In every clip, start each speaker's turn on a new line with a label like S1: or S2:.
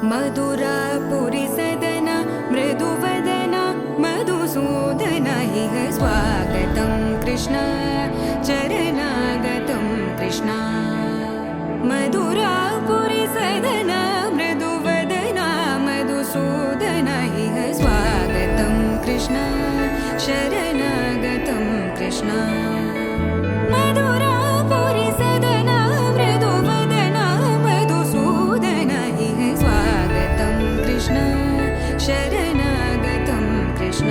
S1: मधुरापुरी सदना मृदुवदना मधुसूदन इह स्वागतं कृष्ण चरणागतं कृष्ण मधुरापुरी सदना मृदुवदना मधुसूदन इह स्वागतं कृष्ण शरणागतं कृष्ण मधुरापुरी सदना मृदुवदना मधुसूदन इह स्वागतं कृष्ण शरणागतं कृष्ण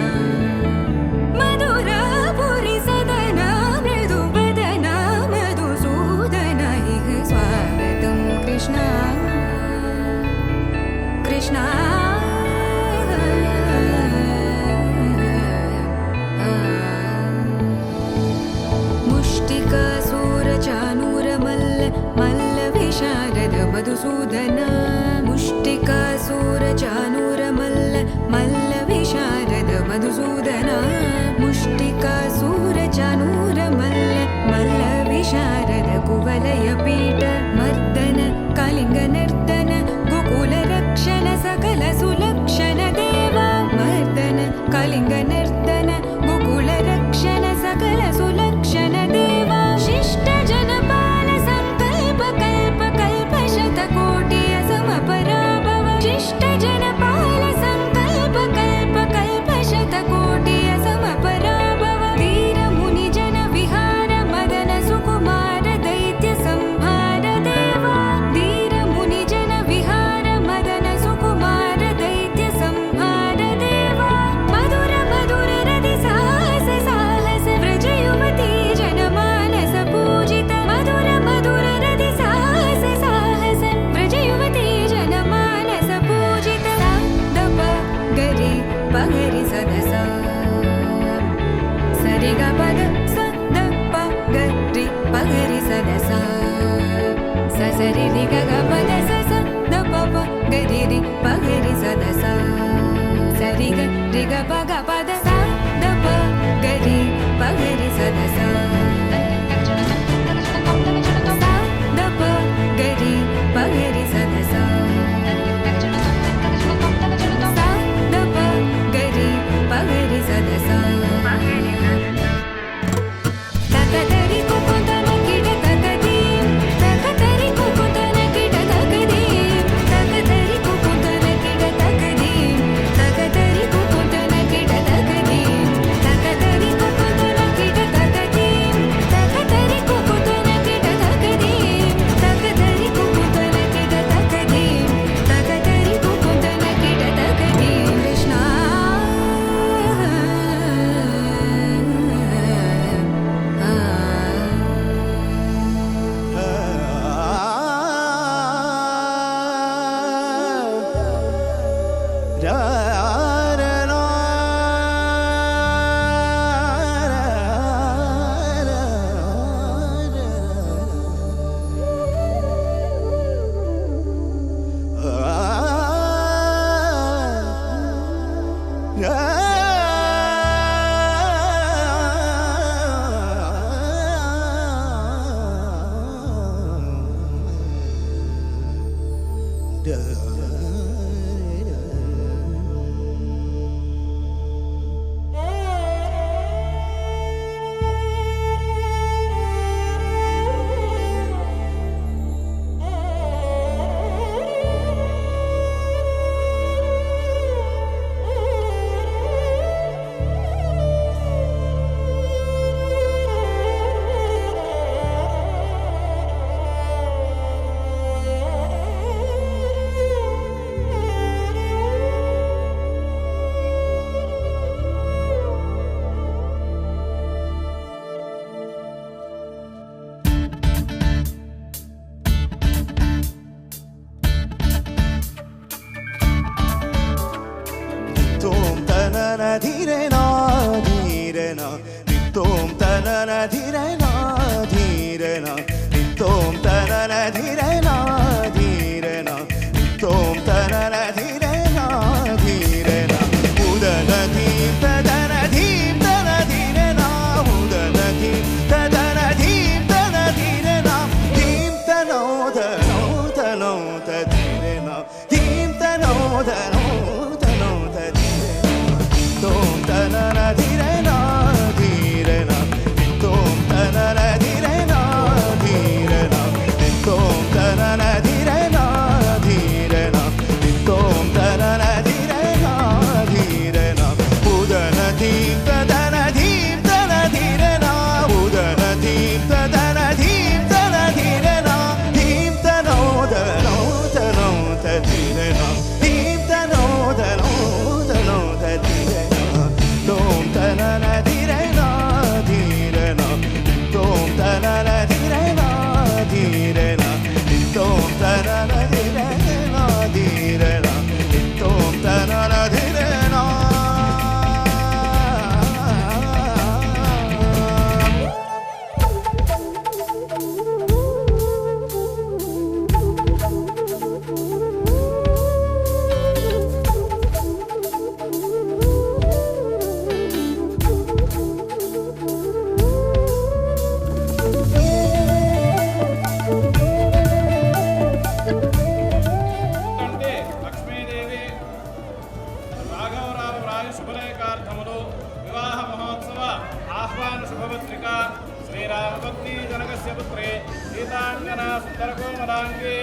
S1: मधुरापुरी सदना मृदुवदना मधुसूदन इह स्वागतं कृष्ण कृष्ण मुष्टिकासूरचानूरमल्ल मल्लविशारद मधुसूदन मुष्टिकासूरचानूरमल्ल मल्लविशारद मधुसूदन मुष्टिकासूरचानूरमल्ल मल्लविशारद कुवलयपीठ मर्दन कलिङ्गनर्दन गोकुलरक्षण सकल सुलक्षण देवा मर्दन कलिङ्गनर्दन गोकुलरक्षण सकल सुलक्षण देवा शिष्ट जनपाल संकल्प कल्प कल्प शतकोटि असमपराभव शिष्ट जनपाल संकल्प कल्प कल्प शतकोटि असमपराभव वीर मुनि जन विहार मदन सुकुमार दैत्य संहार देवा वीर मुनि
S2: श्रीरामपत्नी जनकस्य पुत्रे सीतांगना सुंदरकोमलांगे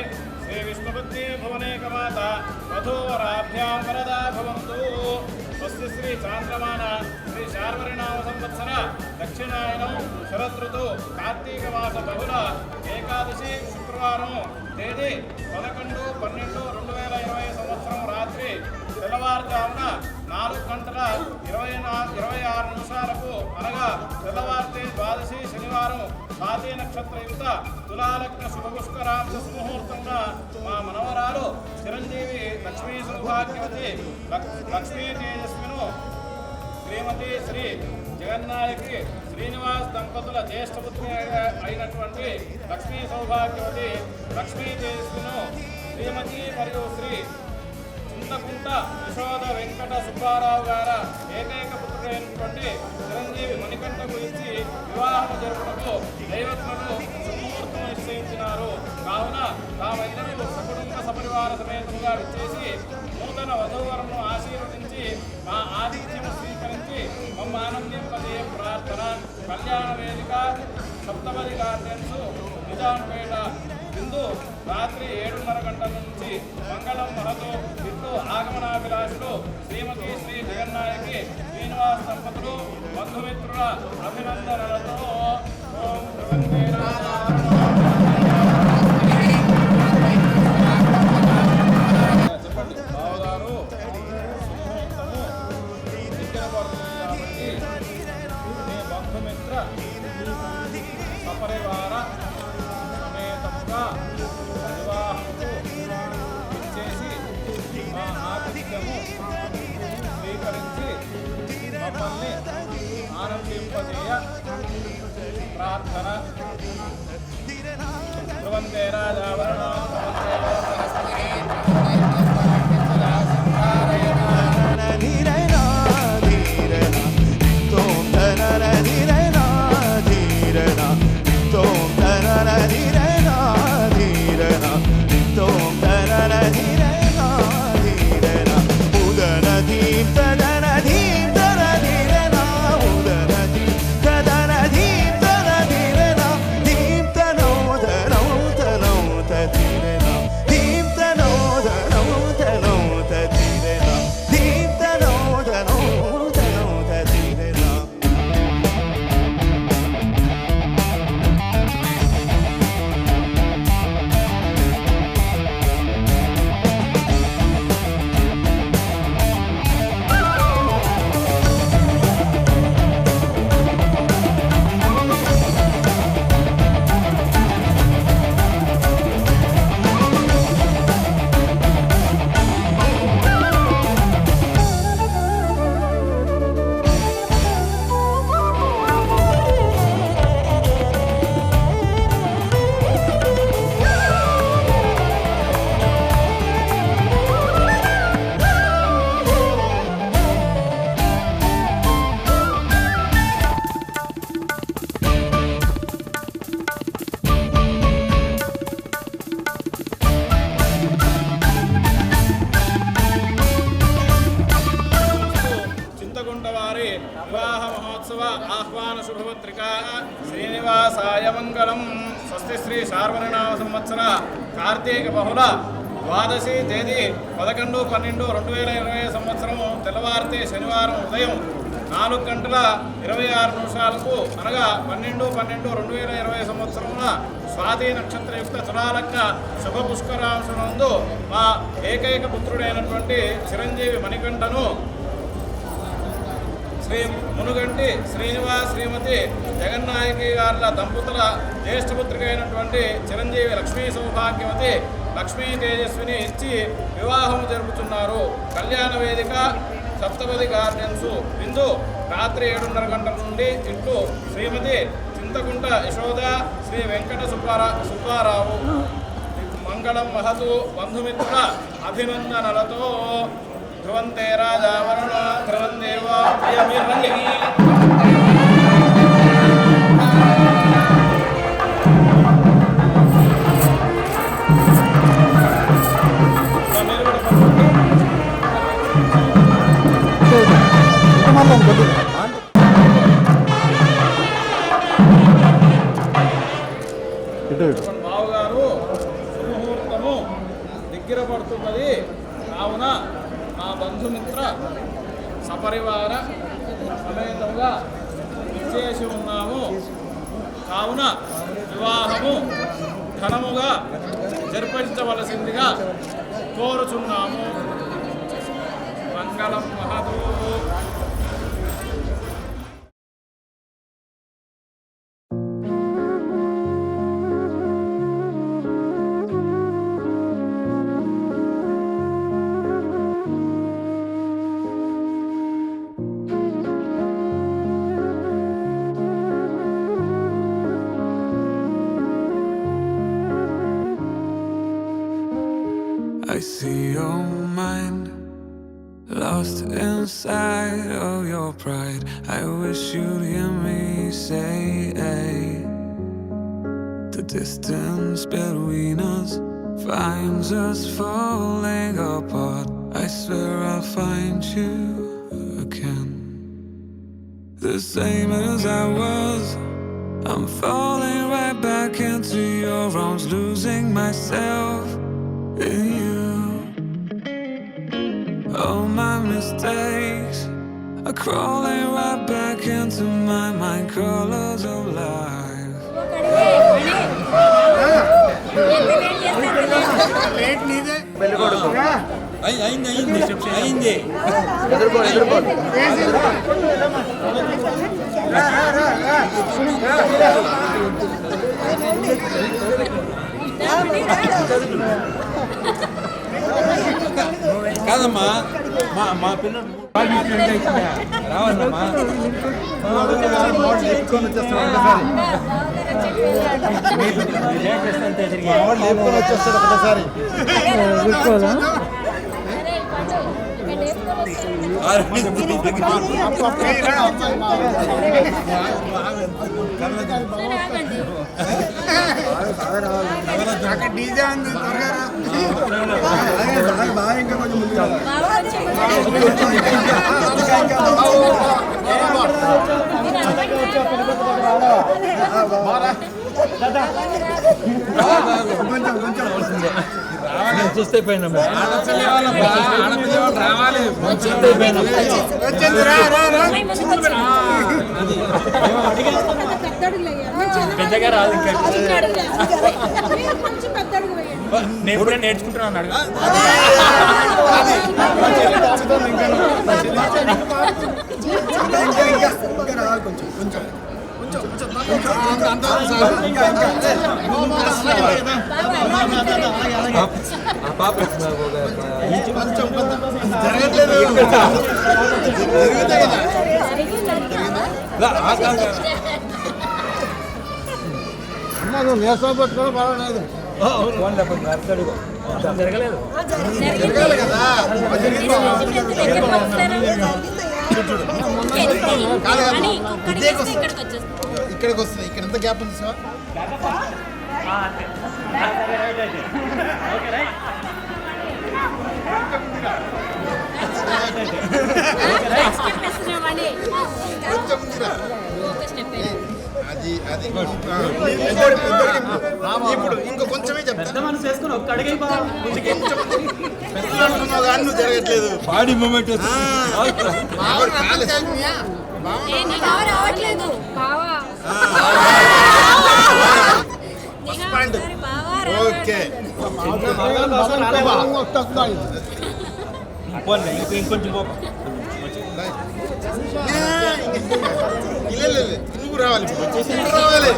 S2: श्री विष्णुपत्नी भुवनेकमाता वधूवराभ्यां वरदा भवन्तु। स्वस्ति श्री चांद्रमान श्री शार्वरीनाम संवत्सर दक्षिणायनं शरदृतु कार्तीक मास बहुल ఏకాదశి శుక్రవారం తేదీ 11/12/2020 సంవత్సరం రాత్రి తెల్లవారుజామున 4:26 అనగా తెల్లవారితే ద్వాదశి శనివారం స్వాతి నక్షత్రయుక్త తులాలగ్న శుభపుష్కరాంశ సుముహూర్తంన మా మనవరాలు చిరంజీవి లక్ష్మీ సౌభాగ్యవతి లక్ష్మీ తేజస్విను శ్రీమతి శ్రీ జగన్నాయకి శ్రీనివాస్ దంపతుల జ్యేష్ఠపుత్రి అయినటువంటి లక్ష్మీ సౌభాగ్యవతి లక్ష్మీ తేజస్విను శ్రీమతి మరియు శ్రీ చింతకుంట యశోద వెంకట సుబ్బారావు గారి ఏకైక పుత్రుడైనటువంటి చిరంజీవి మణికంఠకు ఇచ్చి వివాహం జరుపుటకు దైవత్మను సుముహూర్తం నిశ్చయించినారు. కావున తామిద్దరూ సకుటుంబ సపరివార సమేతంగా విచ్చేసి నూతన వధూవరము ఆశీర్వదించి మా ఆతిథ్యము స్వీకరించి మమ్మ ఆనందింపజేయ ప్రార్థన. కళ్యాణ వేదిక సప్తపది గార్డెన్స్ నిజాంపేట ఇందు రాత్రి 7:30 గంటల నుంచి మంగళం మహతో ఇట్లు ఆగమనాభిలాషులు శ్రీమతి శ్రీ జగన్నాయకి శ్రీనివాస్ దంపతులు బంధుమిత్రుల అభినందనలతో ఓం చెప్పండి బావగారు సుముహూర్తము దగ్గర పడుతుంది కాబట్టి మీ బంధుమిత్ర సపరివార సమేతముగా వివాహముకు ఇచ్చేసి మా ఆతిథ్యము స్వీకరించి మమ్మల్ని ఆనందింపజేయ ప్రార్థన. ధ్రువంతే రాజావరణ వివాహ మహోత్సవ ఆహ్వాన శుభపత్రిక శ్రీనివాసాయ మంగళం. స్వస్తి శ్రీ శార్వరీనామ సంవత్సర కార్తీక బహుళ ద్వాదశి తేదీ 11/12/2020 సంవత్సరము తెల్లవారితే శనివారం ఉదయం 4:26 అనగా 12/12/2020 సంవత్సరమున స్వాతి నక్షత్రయుక్త తులాలగ్న శుభ పుష్కరాంశనందు మా ఏకైక పుత్రుడైనటువంటి చిరంజీవి మణికంఠను శ్రీ మునుగంటి శ్రీనివాస్ శ్రీమతి జగన్నాయకి గారుల దంపతుల జ్యేష్ఠపుత్రిక అయినటువంటి చిరంజీవి లక్ష్మీ సౌభాగ్యవతి లక్ష్మీ తేజస్విని ఇచ్చి వివాహం జరుపుతున్నారు. కళ్యాణ వేదిక సప్తపది గార్డెన్స్ బిందు రాత్రి 7:30 గంటల నుండి ఇట్లు శ్రీమతి చింతకుంట యశోద శ్రీ వెంకట సుబ్బారావు మంగళం మహతు బంధుమిత్రుల అభినందనలతో ధ్రువంతే రాజావరణ ధ్రువందేవ ప్రియమిర్రంగి బావగారు సుముహూర్తము దగ్గర పడుతున్నది. కావున మా బంధుమిత్ర సపరివార సమేతంగా విచ్చేసి ఉన్నాము. కావున వివాహము ఘనముగా జరిపించవలసిందిగా కోరుచున్నాము. మంగళం మహదు.
S3: I see your mind lost inside of your pride. I wish you'd hear me say, the distance between us finds us falling apart. I swear I'll find you again, the same as I was. I'm falling right back into your arms, losing myself in you. All my mistakes are crawling right back into my mind, colors of life.
S4: అయింది కాదమ్మా మా పిల్లలు రావాలమ్మా.
S5: వచ్చేస్తారు ఒకటేసారి. DJ అంది బాగా ఇంకా కొంచెం ముందు కొంచెం
S4: చూస్తే పోయినా
S2: రావాలి.
S4: పెద్దగా రాదు. ఇంకా నేను కూడా నేర్చుకుంటున్నాను అన్నాడు.
S5: కొంచెం కొంచెం అమ్మ నువ్వు నేసం పట్టుకోవడం బాగాలేదు.
S4: జరగలేదు.
S5: జరగాలి కదా. ఇక్కడికి వస్తుంది. ఇక్కడ ఎంత గ్యాప్ ఉంది సార్? అది అది ఇప్పుడు ఇంకో కొంచెమే చెప్తా. నువ్వు జరగట్లేదు.
S4: బాడీ మూమెంట్
S5: ఓకే
S4: ఇంకొంచెం
S5: నువ్వు రావాలి. రావాలి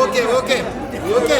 S5: ఓకే ఓకే ఓకే